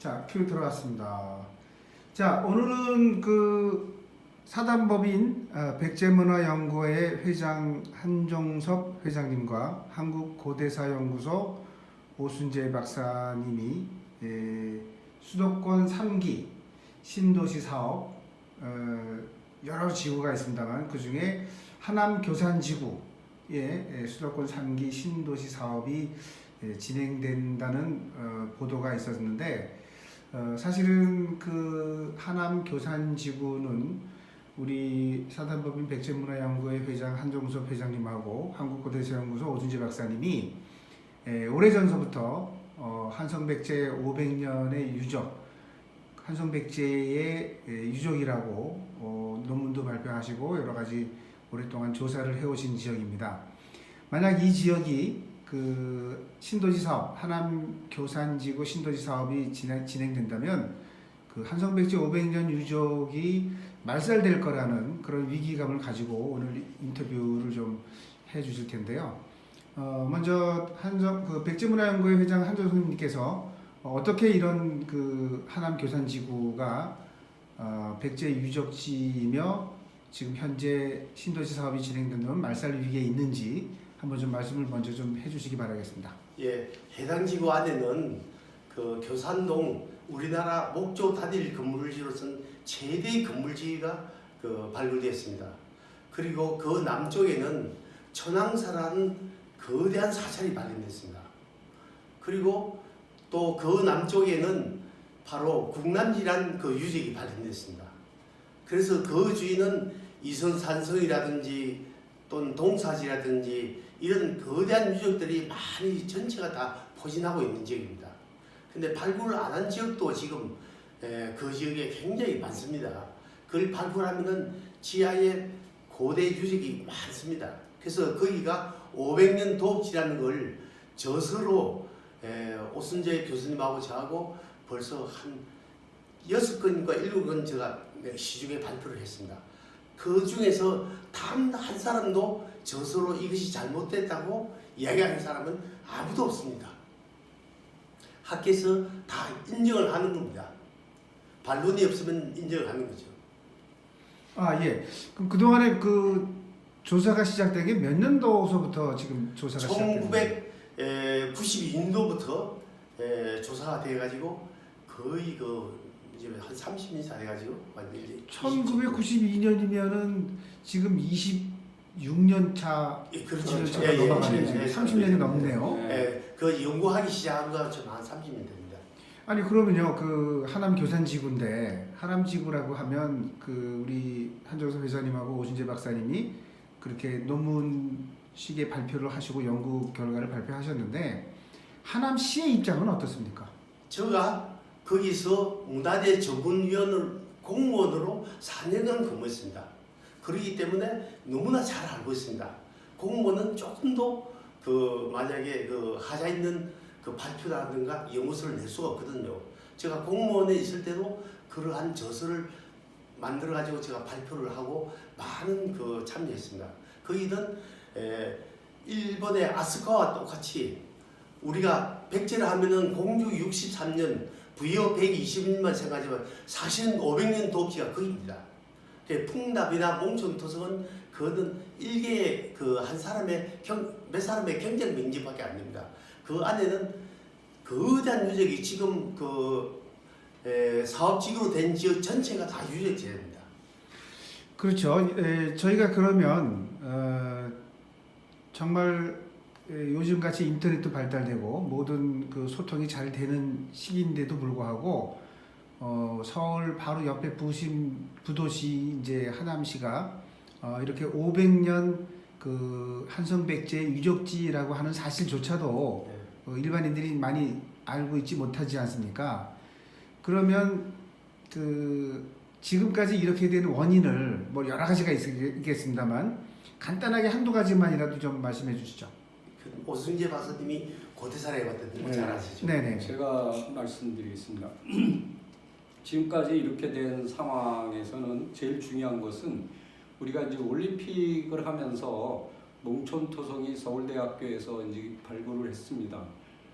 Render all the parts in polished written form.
자, 큐 들어왔습니다. 자, 오늘은 그 사단법인 백제문화연구회 회장 한종섭 회장님과 한국고대사연구소 오순재 박사님이 수도권 3기 신도시 사업 여러 지구가 있습니다만 그 중에 하남 교산지구의 수도권 3기 신도시 사업이 진행된다는 보도가 있었는데 사실은 그 하남 교산지구는 우리 사단법인 백제문화연구회 회장 한종섭 회장님하고 한국고대사연구소 오순재 박사님이 오래전서부터 한성백제 500년의 유적, 한성백제의 유적이라고 논문도 발표하시고 여러 가지 오랫동안 조사를 해오신 지역입니다. 만약 이 지역이 그 신도시 사업, 하남 교산지구 신도시 사업이 진행된다면 그 한성백제 500년 유적이 말살될 거라는 그런 위기감을 가지고 오늘 인터뷰를 좀 해주실 텐데요. 먼저 그 백제문화연구회 회장 한종섭님께서 어떻게 이런 그 하남 교산지구가 백제 유적지이며 지금 현재 신도시 사업이 진행되는 말살 위기에 있는지 한번 좀 말씀을 먼저 좀 해주시기 바라겠습니다. 예, 해당 지구 안에는 그 교산동 우리나라 목조 단일 건물지로선 최대 건물지가 그 발굴되었습니다. 그리고 그 남쪽에는 천왕사라는 거대한 사찰이 발견됐습니다. 그리고 또 그 남쪽에는 바로 국남지라는 그 유적이 발견됐습니다. 그래서 그 주위는 이선산성이라든지 또는 동사지라든지 이런 거대한 유적들이 많이 전체가 다 포진하고 있는 지역입니다. 근데 발굴을 안 한 지역도 지금 그 지역에 굉장히 많습니다. 그걸 발굴하면은 지하에 고대 유적이 많습니다. 그래서 거기가 500년 도읍지라는 걸 저서로 오순재 교수님하고 저하고 벌써 한 6건과 7건 제가 시중에 발표를 했습니다. 그 중에서 단 한 사람도 저서로 이것이 잘못됐다고 이야기하는 사람은 아무도 없습니다. 학계에서 다 인정을 하는 겁니다. 반론이 없으면 인정을 하는 거죠. 아, 예. 그럼 그동안에 그 조사가 시작된 게 몇 년도서부터 지금 조사가 시작됐나요? 1992년도부터 조사가 돼가지고 거의 이제 한 30년이 다 돼가지고 1992년이면은 지금 26년 차 그렇죠. 넘어가네요. 30년이 넘네요. 그 연구하기 시작한 거 좀 한 30년 됩니다. 아니 그러면요, 그 하남 교산지구인데 하남 지구라고 하면 그 우리 한종섭 회장님하고 오순재 박사님이 그렇게 논문식의 발표를 하시고 연구 결과를 발표하셨는데 하남시의 입장은 어떻습니까? 제가 거기서 문화재 전문위원을 공무원으로 4년간 근무했습니다. 그렇기 때문에 너무나 잘 알고 있습니다. 공무원은 조금 더 만약에 하자 있는 그 발표라든가 연구서를 낼 수가 없거든요. 제가 공무원에 있을 때도 그러한 저서를 만들어 가지고 제가 발표를 하고 많은 참여했습니다. 거기는 일본의 아스카와 똑같이 우리가 백제를 하면은 공주 63년 부여 120년만 생각하지만 사실은 500년 도읍지가 거기입니다. 풍납이나 몽촌토성은 그거는 일개의 한 사람의 몇 사람의 경쟁 명지밖에 안 됩니다. 그 안에는 거대한 유적이 지금 사업지구로 된 지역 전체가 다 유적지입니다. 그렇죠. 저희가 그러면 정말 요즘같이 인터넷도 발달되고 모든 그 소통이 잘 되는 시기인데도 불구하고 서울 바로 옆에 부도시 이제 하남시가 이렇게 500년 그 한성백제 유적지라고 하는 사실조차도 일반인들이 많이 알고 있지 못하지 않습니까? 그러면 지금까지 이렇게 된 원인을 뭐 여러 가지가 있겠습니다만 간단하게 한두 가지만이라도 좀 말씀해 주시죠. 오순재 박사님이 고대사를 해봤더니 잘 아시죠? 네네. 제가 말씀드리겠습니다. 지금까지 이렇게 된 상황에서는 제일 중요한 것은 우리가 이제 올림픽을 하면서 몽촌토성이 서울대학교에서 이제 발굴을 했습니다.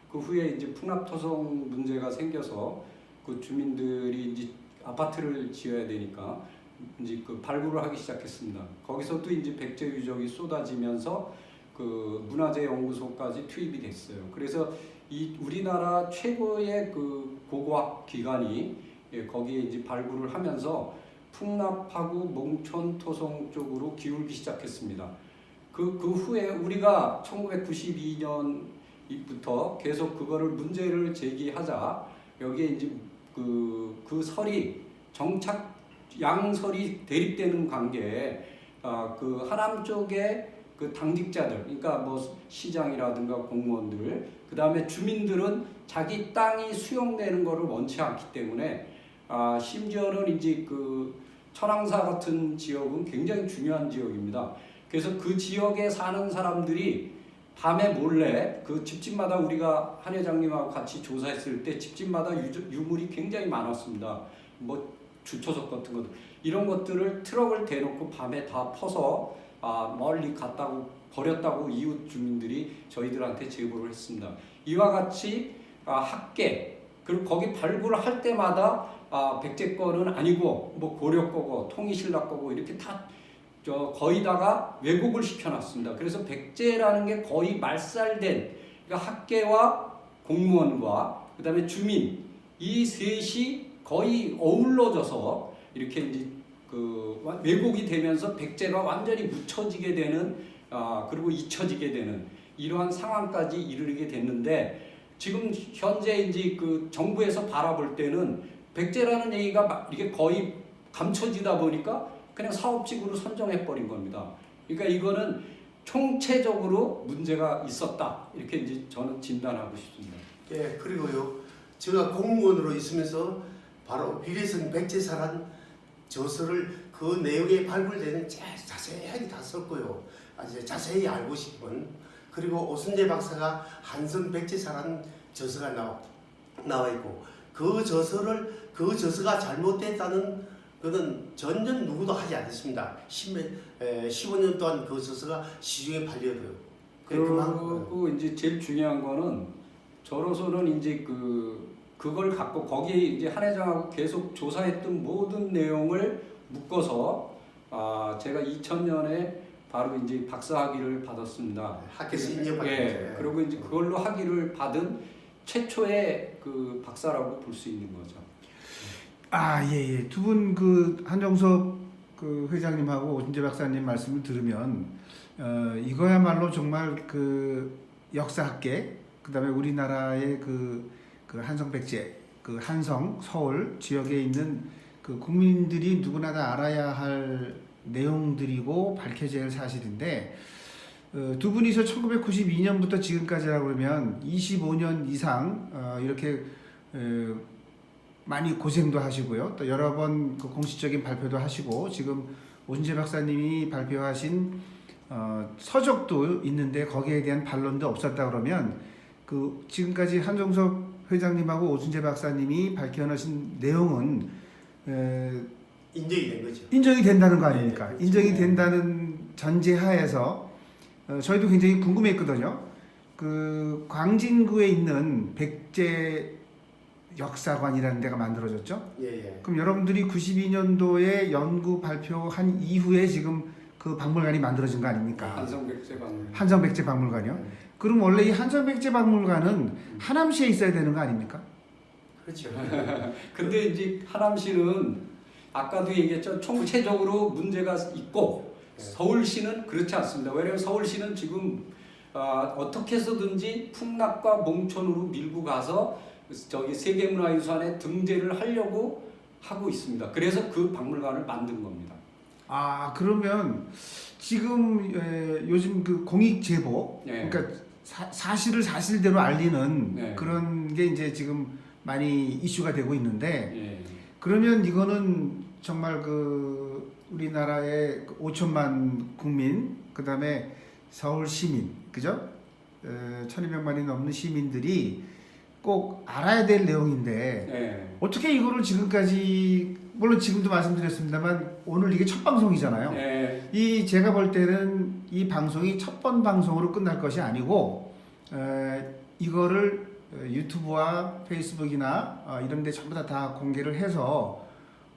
그 후에 이제 풍납토성 문제가 생겨서 그 주민들이 이제 아파트를 지어야 되니까 이제 그 발굴을 하기 시작했습니다. 거기서도 이제 백제 유적이 쏟아지면서 그 문화재 연구소까지 투입이 됐어요. 그래서 이 우리나라 최고의 그 고고학 기관이 거기에 이제 발굴을 하면서 풍납하고 몽촌 토성 쪽으로 기울기 시작했습니다. 그 후에 우리가 1992년부터 계속 그거를 문제를 제기하자 여기에 이제 그 설이 정착 양설이 대립되는 관계에 그 하남 쪽에 그 당직자들, 그러니까 뭐 시장이라든가 공무원들, 그 다음에 주민들은 자기 땅이 수용되는 것을 원치 않기 때문에 심지어는 이제 그 천왕사 같은 지역은 굉장히 중요한 지역입니다. 그래서 그 지역에 사는 사람들이 밤에 몰래 그 집집마다 우리가 한 회장님하고 같이 조사했을 때 집집마다 유물이 굉장히 많았습니다. 뭐 주초석 같은 것들 이런 것들을 트럭을 대놓고 밤에 다 퍼서 멀리 갔다고 버렸다고 이웃 주민들이 저희들한테 제보를 했습니다. 이와 같이 학계 그리고 거기 발굴을 할 때마다 백제 거는 아니고 뭐 고려 거고 통일신라 거고 이렇게 다 거의다가 왜곡을 시켜놨습니다. 그래서 백제라는 게 거의 말살된 그러니까 학계와 공무원과 그 다음에 주민 이 셋이 거의 어우러져서 이렇게 이제 그 왜곡이 되면서 백제가 완전히 묻혀지게 되는 그리고 잊혀지게 되는 이러한 상황까지 이르게 됐는데 지금 현재 이제 그 정부에서 바라볼 때는 백제라는 얘기가 이게 거의 감춰지다 보니까 그냥 사업직으로 선정해 버린 겁니다. 그러니까 이거는 총체적으로 문제가 있었다 이렇게 이제 저는 진단하고 싶습니다. 예, 그리고요 제가 공무원으로 있으면서 바로 비례성 백제사란 저서를 그 내용에 발굴되는 자세하게 다 썼고요. 이제 자세히 알고 싶은 그리고 오순재 박사가 한성 백제사란 저서가 나와 있고 그 저서가 잘못됐다는 그는 전혀 누구도 하지 않았습니다. 15년 동안 그 저서가 시중에 팔려요. 그리고 이제 제일 중요한 거는 저로서는 이제 그걸 갖고 거기에 이제 한 회장하고 계속 조사했던 모든 내용을 묶어서 제가 2000년에 바로 이제 박사학위를 받았습니다. 학교에서 인정받았죠. 예. 그리고 이제 그걸로 학위를 받은 최초의 그 박사라고 볼 수 있는 거죠. 예. 두 분 그 한정섭 그 회장님하고 오순재 박사님 말씀을 들으면 이거야말로 정말 그 역사학계 그다음에 우리나라의 그 한성 백제 그 한성 서울 지역에 있는 그 국민들이 누구나 다 알아야 할 내용들이고 밝혀져야 할 사실인데 두 분이서 1992년부터 지금까지라고 그러면 25년 이상 이렇게 많이 고생도 하시고요. 또 여러 번 그 공식적인 발표도 하시고 지금 오순재 박사님이 발표하신 서적도 있는데 거기에 대한 반론도 없었다 그러면 그 지금까지 한정섭 회장님하고 오순재 박사님이 밝혀내신 내용은 인정이 된 거죠. 인정이 된다는 거 아닙니까? 네, 인정이 된다는 전제하에서 저희도 굉장히 궁금했거든요. 그 광진구에 있는 백제 역사관이라는 데가 만들어졌죠. 예. 그럼 여러분들이 92년도에 연구 발표한 이후에 지금 그 박물관이 만들어진 거 아닙니까? 한성백제박물관. 한성백제박물관이요. 그럼 원래 이 한성백제박물관은 하남시에 있어야 되는 거 아닙니까? 그렇죠. 근데 이제 하남시는 아까도 얘기했죠. 총체적으로 문제가 있고 서울시는 그렇지 않습니다. 왜냐하면 서울시는 지금 어떻게 해서든지 풍납과 몽촌으로 밀고 가서 저기 세계문화유산에 등재를 하려고 하고 있습니다. 그래서 그 박물관을 만든 겁니다. 그러면 지금 요즘 그 공익 제보, 네. 그러니까 사실을 사실대로 알리는 네. 그런 게 이제 지금 많이 이슈가 되고 있는데 예. 그러면 이거는 정말 그 우리나라의 5천만 국민, 그 다음에 서울 시민, 그죠? 1200만이 넘는 시민들이 꼭 알아야 될 내용인데 예. 어떻게 이거를 지금까지 물론 지금도 말씀드렸습니다만 오늘 이게 첫 방송이잖아요. 예. 이 제가 볼 때는 이 방송이 첫 번 방송으로 끝날 것이 아니고 이거를 유튜브와 페이스북이나 이런 데 전부 다 공개를 해서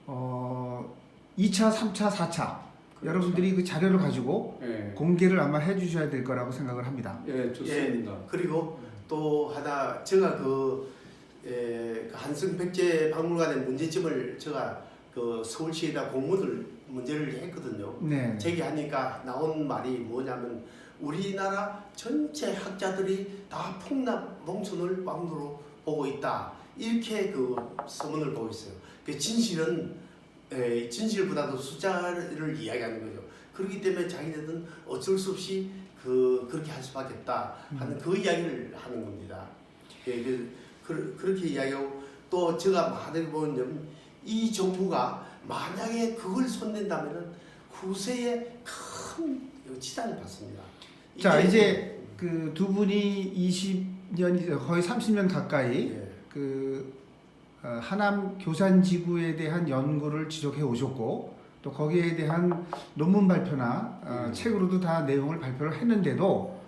2차, 3차, 4차 여러분들이 그 자료를 가지고 예. 공개를 아마 해주셔야 될 거라고 생각을 합니다. 예, 좋습니다. 그리고 또 하나 제가 그 한성백제 박물관의 문제점을 제가 그 서울시에다 문제를 했거든요. 네. 제기하니까 나온 말이 뭐냐면 우리나라 전체 학자들이 다 풍납 농촌을 왕도로 보고 있다. 이렇게 그 서문을 보고 있어요. 그 진실보다도 숫자를 이야기하는 거죠. 그렇기 때문에 자기네들은 어쩔 수 없이 그렇게 할 수밖에 없다 하는 그 이야기를 하는 겁니다. 예, 그렇게 이야기하고 또 제가 만약에 보면 이 정부가 만약에 그걸 손댄다면은 후세에 큰 지장을 받습니다. 자, 이제 그 두 분이 20년 거의 30년 가까이 예. 하남 교산지구에 대한 연구를 지속해 오셨고 또 거기에 대한 논문 발표나 책으로도 다 내용을 발표를 했는데도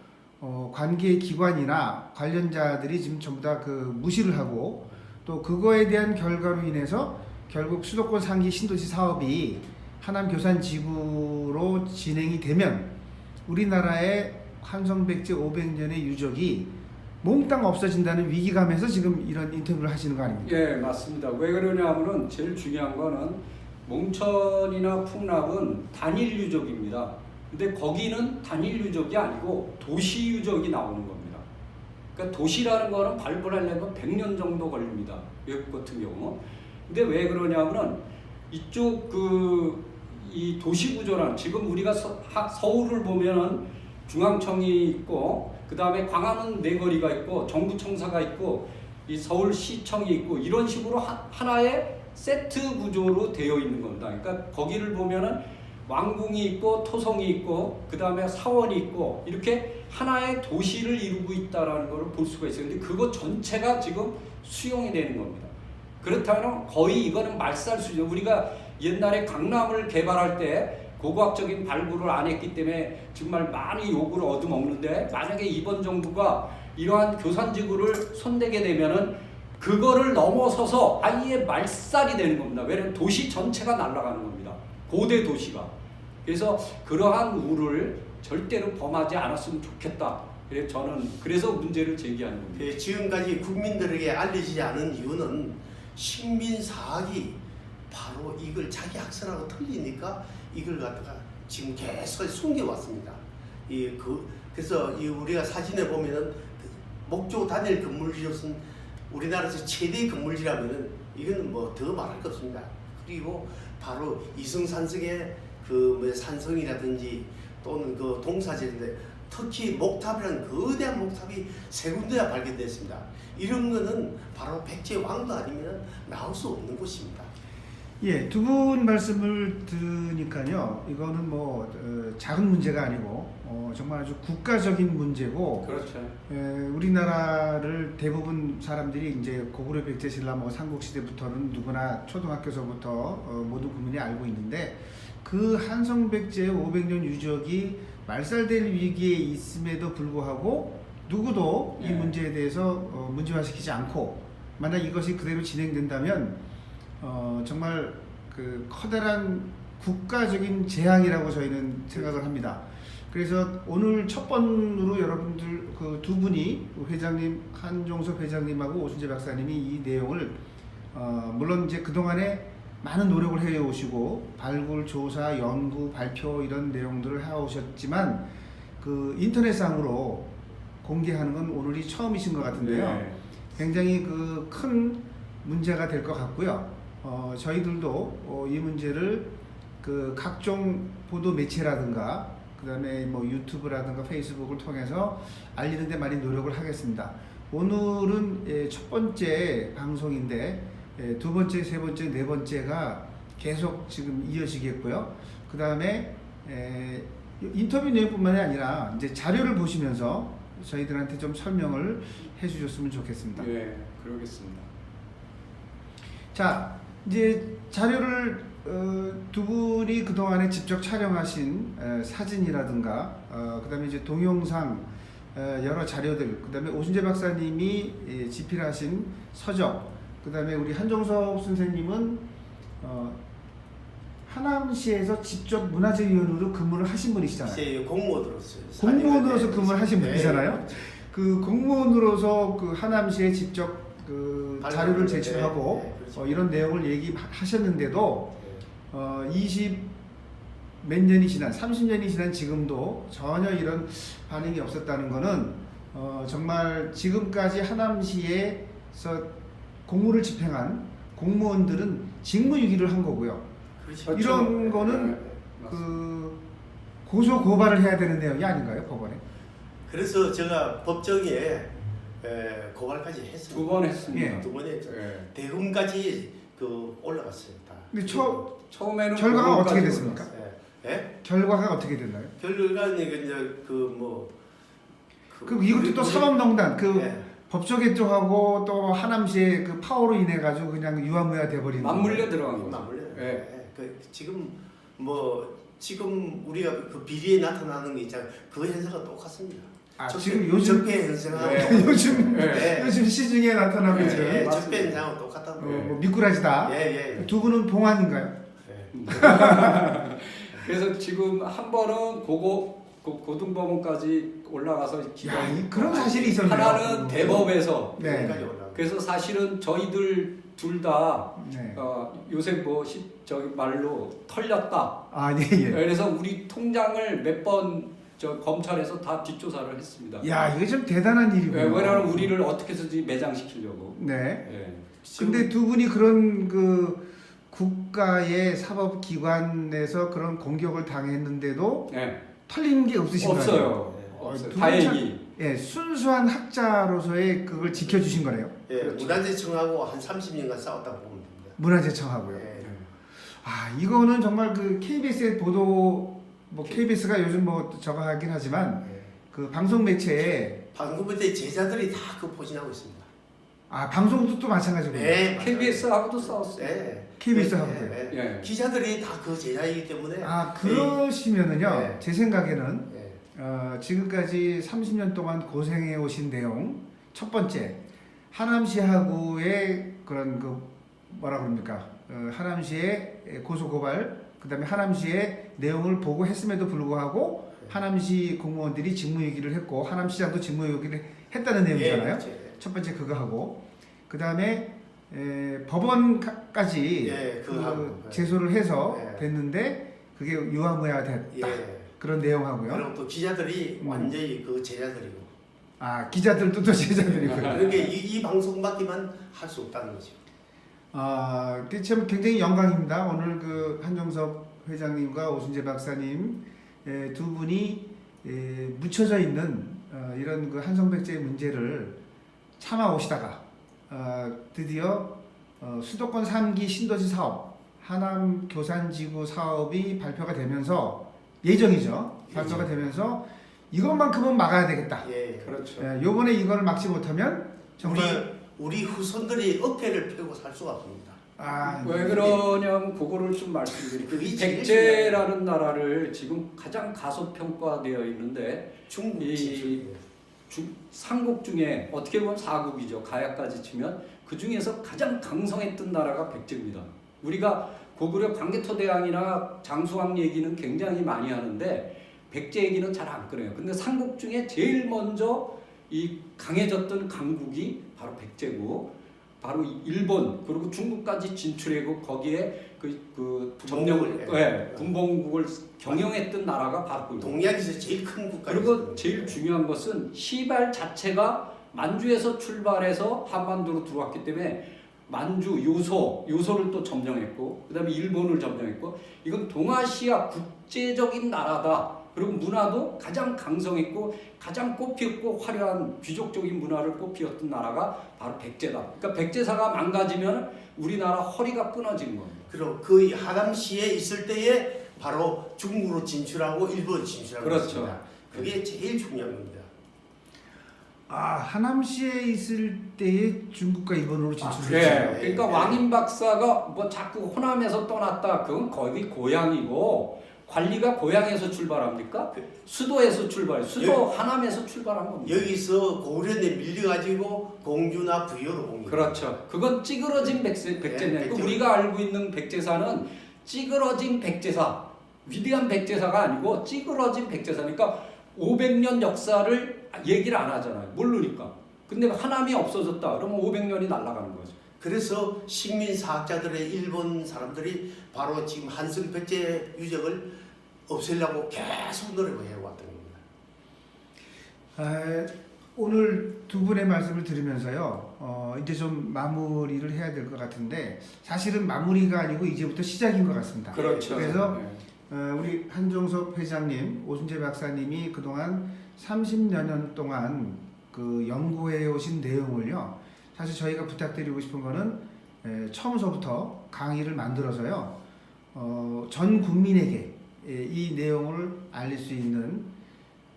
관계 기관이나 관련자들이 지금 전부 다 무시를 하고 또 그거에 대한 결과로 인해서 결국 수도권 상기 신도시 사업이 하남 교산지구로 진행이 되면 우리나라의 한성백제 500년의 유적이 몽땅 없어진다는 위기감에서 지금 이런 인터뷰를 하시는 거 아닙니까? 예, 맞습니다. 왜 그러냐면은 제일 중요한 거는 몽천이나 풍납은 단일 유적입니다. 근데 거기는 단일 유적이 아니고 도시 유적이 나오는 겁니다. 그러니까 도시라는 거는 발굴하려면 100년 정도 걸립니다. 외국 같은 경우. 근데 왜 그러냐면은 이쪽 이 도시 구조란 지금 우리가 서울을 보면은 중앙청이 있고 그 다음에 광화문 내거리가 있고 정부청사가 있고 이 서울시청이 있고 이런 식으로 하나의 세트 구조로 되어 있는 겁니다. 그러니까 거기를 보면은 왕궁이 있고 토성이 있고 그 다음에 사원이 있고 이렇게 하나의 도시를 이루고 있다라는 것을 볼 수가 있어요. 근데 그거 전체가 지금 수용이 되는 겁니다. 그렇다면 거의 이거는 말살수죠. 우리가 옛날에 강남을 개발할 때 고고학적인 발굴을 안 했기 때문에 정말 많이 욕을 얻어먹는데 만약에 이번 정부가 이러한 교산지구를 손대게 되면은 그거를 넘어서서 아예 말살이 되는 겁니다. 왜냐하면 도시 전체가 날아가는 겁니다. 고대 도시가. 그래서 그러한 우를 절대로 범하지 않았으면 좋겠다. 그래서 문제를 제기하는 겁니다. 지금까지 국민들에게 알려지지 않은 이유는 식민사학이 바로 이걸 자기 학설하고 틀리니까 이걸 갖다가 지금 계속 숨겨왔습니다. 그래서 우리가 사진에 보면은 목조 단일 건물지로서는 우리나라에서 최대 건물지라면은 이거는 뭐 더 말할 것 없습니다. 그리고 바로 이승산성의 산성이라든지 또는 동사제인데 특히 목탑이라는 거대한 목탑이 세 군데나 발견됐습니다. 이런 거는 바로 백제 왕도 아니면 나올 수 없는 곳입니다. 예, 두 분 말씀을 들으니까요, 이거는 작은 문제가 아니고 정말 아주 국가적인 문제고, 그렇죠. 우리나라를 대부분 사람들이 이제 고구려 백제신라 삼국시대부터는 누구나 초등학교서부터 모든 국민이 알고 있는데 그 한성백제의 500년 유적이 말살될 위기에 있음에도 불구하고 누구도 이 문제에 대해서 문제화시키지 않고 만약 이것이 그대로 진행된다면 정말 커다란 국가적인 재앙이라고 저희는 생각을 합니다. 그래서 오늘 첫 번으로 여러분들 두 분이 회장님 한종섭 회장님하고 오순재 박사님이 이 내용을 물론 이제 그동안에 많은 노력을 해오시고 발굴, 조사, 연구, 발표 이런 내용들을 해오셨지만 인터넷상으로 공개하는 건 오늘이 처음이신 것 같은데요. 네. 굉장히 큰 문제가 될 것 같고요. 저희들도 이 문제를 각종 보도 매체라든가 그다음에 유튜브라든가 페이스북을 통해서 알리는 데 많이 노력을 하겠습니다. 오늘은 첫 번째 방송인데 두 번째, 세 번째, 네 번째가 계속 지금 이어지겠고요. 그다음에 인터뷰 내용뿐만이 아니라 이제 자료를 보시면서 저희들한테 좀 설명을 해주셨으면 좋겠습니다. 네, 그러겠습니다. 자, 이제 자료를 두 분이 그동안에 직접 촬영하신 사진이라든가 그다음에 이제 동영상 여러 자료들, 그다음에 오순재 박사님이 집필하신 서적, 그다음에 우리 한종섭 선생님은 하남시에서 직접 문화재위원으로 근무를 하신 분이시잖아요. 이제 공무원으로서 공무원으로서 근무를 하신 네. 분이잖아요. 그 공무원으로서 그 하남시에 직접 그 자료를 제출하고 네, 그렇죠. 이런 내용을 얘기하셨는데도 20 몇 년이 지난 30년이 지난 지금도 전혀 이런 반응이 없었다는 거는 정말 지금까지 하남시에서 공무를 집행한 공무원들은 직무유기를 한 거고요. 그렇죠. 이런 거는 네, 맞습니다. 그 고소 고발을 해야 되는 내용이 아닌가요, 법원에? 그래서 제가 법정에 고발까지 했습니다. 2번 했습니다. 예. 2번 했죠. 예. 대금까지 그 올라갔어요. 다. 근데 처음에는 결과가 그거까지 어떻게 됐습니까? 올랐어요. 예? 결과가 어떻게 됐나요? 결과는 이제 그 이것도 또 사법농단 예. 법조계쪽하고 또 하남시의 그 파워로 인해 가지고 그냥 유야무야 돼버리는 맞물려 들어간 거죠. 맞물려. 예. 예. 지금 우리가 그 비리에 나타나는 게 있잖아요. 그 현상과 똑같습니다. 지금 요즘 적폐 현상하고 예. 요즘 예. 요즘 시중에 나타나고 예. 있죠. 예, 맞습니다. 적폐 현상하고 똑같다는 거예요. 뭐 미꾸라지다. 예. 두 분은 봉환인가요? 그래서 지금 한 번은 고등법원까지 올라가서 그런 사실이 있었네요. 하나는 대법에서 네. 여기까지 올라가. 그래서 사실은 저희들 둘 다 네. 요새 저기 말로 털렸다. 예. 그래서 우리 통장을 몇 번 검찰에서 다 뒷조사를 했습니다. 야, 이게 좀 대단한 일이고요. 왜냐하면 우리를 어떻게 해서든지 매장시키려고. 네. 예. 근데 두 분이 그런 그 국가의 사법기관에서 그런 공격을 당했는데도 네. 털린 게 없으신 거예요? 없어요. 네. 없어요. 두 다행히. 예, 순수한 학자로서의 그걸 지켜주신 거네요. 예, 그렇죠. 문화재청하고 한 30년간 싸웠다고 보면 됩니다. 문화재청하고요. 예. 이거는 정말 그 KBS의 보도, 뭐 KBS가 요즘 뭐 저거 하긴 하지만 그 방송 매체에 방금 때 제자들이 다 그 포진하고 있습니다. 방송도 또 마찬가지고. 네, KBS하고도 싸웠어요. 네. KBS 하고요. 예. 기자들이 다 그 제자이기 때문에. 그러시면은요, 네. 제 생각에는 예. 지금까지 30년 동안 고생해 오신 내용, 첫 번째 하남시하고의 그런 그 뭐라 그럽니까, 하남시의 고소 고발, 그다음에 하남시의 내용을 보고 했음에도 불구하고 하남시 공무원들이 직무유기를 했고 하남시장도 직무유기를 했다는 내용이잖아요. 그렇죠. 첫 번째 그거 하고, 그다음에 법원까지 그거 하고. 제소를 해서 예. 됐는데 그게 유야무야 됐다. 예. 그런 내용하고요. 그리고 또 기자들이 완전히 그 제자들이고. 기자들도 또 제자들이고요. 그러니까 이 방송밖에만 할 수 없다는 거죠. 참 굉장히 영광입니다. 오늘 그 한종섭 회장님과 오순재 박사님 두 분이 묻혀져 있는 이런 그 한성백제의 문제를 참아 오시다가 드디어 수도권 3기 신도시 사업 하남 교산지구 사업이 발표가 되면서 예정이죠. 발표가 되면서 이것만큼은 막아야 되겠다. 예. 그렇죠. 요번에 이거를 막지 못하면 정말 우리 후손들이 어깨를 펴고 살 수가 없습니다. 왜 그러냐면 그거를 좀 말씀드릴게요. 그게 제일 백제라는 나라를 지금 가장 가소평가되어 있는데 중국이 삼국 중에 어떻게 보면 사국이죠. 가야까지 치면 그 중에서 가장 강성했던 나라가 백제입니다. 우리가 고구려 광개토대왕이나 장수왕 얘기는 굉장히 많이 하는데 백제 얘기는 잘 안 꺼내요. 근데 삼국 중에 제일 먼저 이 강해졌던 강국이 바로 백제고, 바로 일본 그리고 중국까지 진출하고 거기에 그 점령을 군봉국을 경영했던 나라가 바로 그거예요. 동양에서 제일 큰 국가였습니다. 그리고 제일 중요한 것은 시발 자체가 만주에서 출발해서 한반도로 들어왔기 때문에 만주, 요소를 또 점령했고, 그다음에 일본을 점령했고, 이건 동아시아 국제적인 나라다. 그리고 문화도 가장 강성했고 가장 꽃피었고 화려한 귀족적인 문화를 꽃피웠던 나라가 바로 백제다. 그러니까 백제사가 망가지면 우리나라 허리가 끊어지는 겁니다. 그리고 그 하남시에 있을 때에 바로 중국으로 진출하고 일본 진출하고 그렇죠. 있습니다. 그게 제일 중요한 겁니다. 하남시에 있을 때에 중국과 일본으로 진출했죠. 네. 그러니까 왕인 박사가 뭐 자꾸 호남에서 떠났다. 그건 거의 고향이고 관리가 고향에서 출발합니까? 수도에서 수도 하남에서 출발한 겁니다. 여기서 고려대 밀려가지고 공주나 부여로 옵니다. 그렇죠. 그건 찌그러진 백제네. 백제. 우리가 알고 있는 백제사는 찌그러진 백제사, 위대한 백제사가 아니고 찌그러진 백제사니까 500년 역사를 얘기를 안 하잖아요. 모르니까. 근데 하남이 없어졌다. 그러면 500년이 날아가는 거죠. 그래서 식민사학자들의 일본 사람들이 바로 지금 한성 백제 유적을 없애려고 계속 노력을 해왔던 겁니다. 오늘 두 분의 말씀을 들으면서요, 이제 좀 마무리를 해야 될 것 같은데, 사실은 마무리가 아니고 이제부터 시작인 것 같습니다. 그렇죠. 그래서 네. 우리 한종섭 회장님, 오순재 박사님이 그동안 30여 년 동안 그 연구해 오신 내용을요, 사실 저희가 부탁드리고 싶은 거는 처음서부터 강의를 만들어서요, 전 국민에게 이 내용을 알릴 수 있는,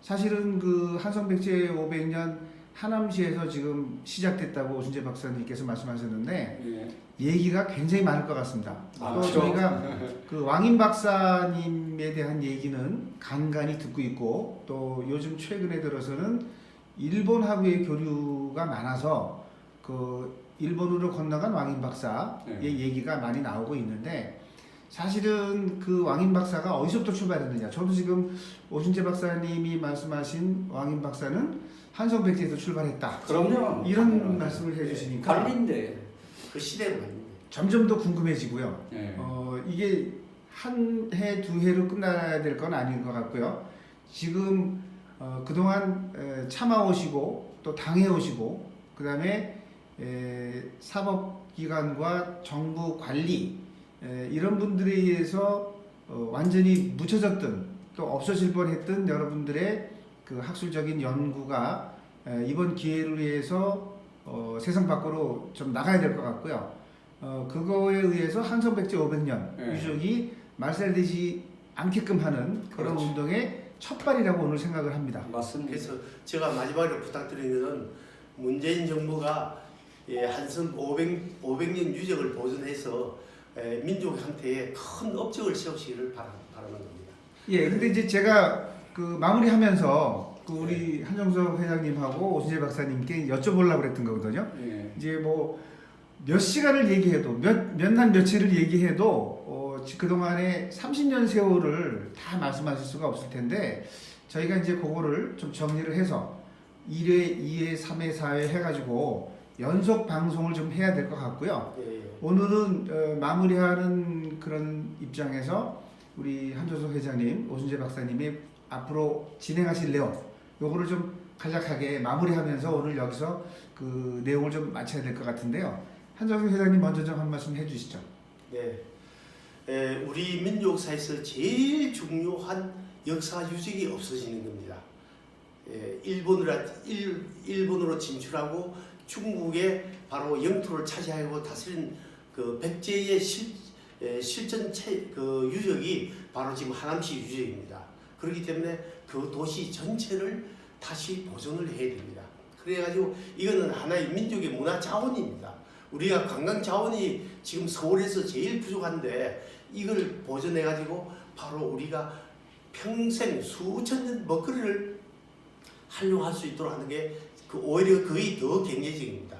사실은 그 한성백제 500년 하남시에서 지금 시작됐다고 오순재 박사님께서 말씀하셨는데 예. 얘기가 굉장히 많을 것 같습니다. 또 많죠. 저희가 그 왕인 박사님에 대한 얘기는 간간히 듣고 있고, 또 요즘 최근에 들어서는 일본하고의 교류가 많아서 그 일본으로 건너간 왕인 박사의 네. 얘기가 많이 나오고 있는데, 사실은 그 왕인 박사가 어디서부터 출발했느냐, 저도 지금 오순재 박사님이 말씀하신 왕인 박사는 한성백제에서 출발했다, 그럼요. 이런 말씀을 해주시니까 관리인데. 그 시대는 아닙니다. 점점 더 궁금해지고요. 예. 이게 한 해, 두 해로 끝나야 될 건 아닌 것 같고요. 지금 그동안 참아오시고 또 당해오시고, 그 다음에 사법기관과 정부 관리, 이런 분들에 의해서 완전히 묻혀졌던, 또 없어질 뻔했던 여러분들의 그 학술적인 연구가 이번 기회를 위해서 세상 밖으로 좀 나가야 될 것 같고요. 그거에 의해서 한성백제 500년 네. 유적이 말살되지 않게끔 하는 그런 그렇지. 운동의 첫발이라고 오늘 생각을 합니다. 맞습니다. 그래서 제가 마지막으로 부탁드리는 것은 문재인 정부가 한성 500년 유적을 보존해서 민족한테 큰 업적을 세우시기를 바라는 겁니다. 예, 근데 이제 제가 그 마무리하면서 그 우리 한정석 회장님하고 오순재 박사님께 여쭤보려고 그랬던 거거든요. 예. 이제 뭐 몇 시간을 얘기해도 몇 날 며칠을 얘기해도 그동안의 30년 세월을 다 말씀하실 수가 없을 텐데, 저희가 이제 그거를 좀 정리를 해서 1회, 2회, 3회, 4회 해가지고 연속 방송을 좀 해야 될 것 같고요. 예. 오늘은 마무리하는 그런 입장에서 우리 한정석 회장님, 오순재 박사님이 앞으로 진행하실 내용, 요거를 좀 간략하게 마무리하면서 오늘 여기서 그 내용을 좀 마쳐야 될 것 같은데요. 한정석 회장님 먼저 좀 한 말씀 해주시죠. 네. 우리 민족사에서 제일 중요한 역사 유적이 없어지는 겁니다. 일본으로 진출하고 중국의 바로 영토를 차지하고 다스린 그 백제의 실전 그 유적이 바로 지금 하남시 유적입니다. 그렇기 때문에 그 도시 전체를 다시 보존을 해야 됩니다. 그래가지고 이거는 하나의 민족의 문화 자원입니다. 우리가 관광 자원이 지금 서울에서 제일 부족한데, 이걸 보존해가지고 바로 우리가 평생 수천 년 먹거리를 활용할 수 있도록 하는 게 오히려 거의 더 경제적입니다.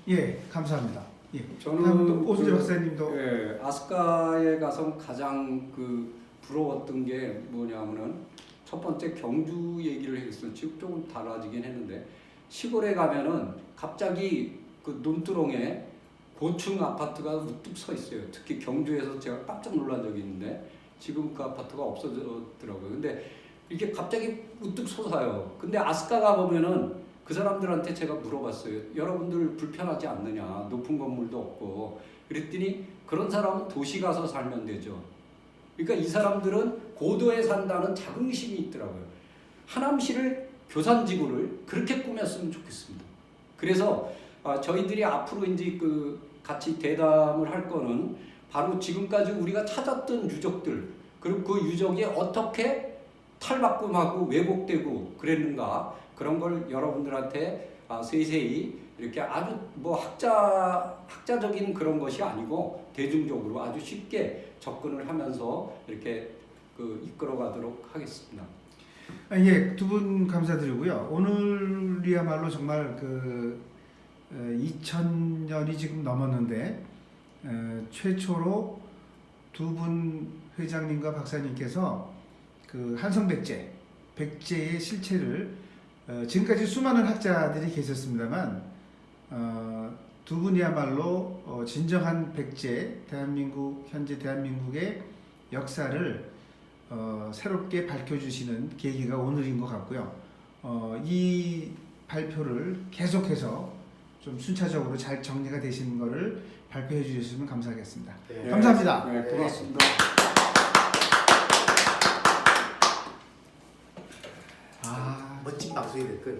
예, 감사합니다. 예. 저는 다음 또 오순재 박사님도 예, 아스카에 가서 가장 부러웠던 게 뭐냐면은, 첫 번째 경주 얘기를 했어요. 지금 조금 달라지긴 했는데, 시골에 가면은 갑자기 그 논두렁에 고층 아파트가 우뚝 서 있어요. 특히 경주에서 제가 깜짝 놀란 적이 있는데, 지금 그 아파트가 없어졌더라고요. 근데 이게 갑자기 우뚝 솟아요. 근데 아스카 가 보면은 그 사람들한테 제가 물어봤어요. 여러분들 불편하지 않느냐? 높은 건물도 없고. 그랬더니 그런 사람은 도시 가서 살면 되죠. 그러니까 이 사람들은 고도에 산다는 자긍심이 있더라고요. 하남시를 교산지구를 그렇게 꾸몄으면 좋겠습니다. 그래서 저희들이 앞으로 이제 같이 대담을 할 거는 바로 지금까지 우리가 찾았던 유적들, 그리고 그 유적이 어떻게 탈바꿈하고 왜곡되고 그랬는가, 그런 걸 여러분들한테 세세히 이렇게 아주 뭐 학자적인 그런 것이 아니고 대중적으로 아주 쉽게 접근을 하면서 이렇게 이끌어가도록 하겠습니다. 예, 두 분 감사드리고요. 오늘이야말로 정말 2000년이 지금 넘었는데 최초로 두 분 회장님과 박사님께서 한성백제, 백제의 실체를 지금까지 수많은 학자들이 계셨습니다만 두 분이야말로 진정한 백제, 현재 대한민국의 역사를 새롭게 밝혀주시는 계기가 오늘인 것 같고요. 이 발표를 계속해서 좀 순차적으로 잘 정리가 되신 거를 발표해 주셨으면 감사하겠습니다. 네. 감사합니다. 네, 고맙습니다. 아, 멋진 방송이 될 거예요.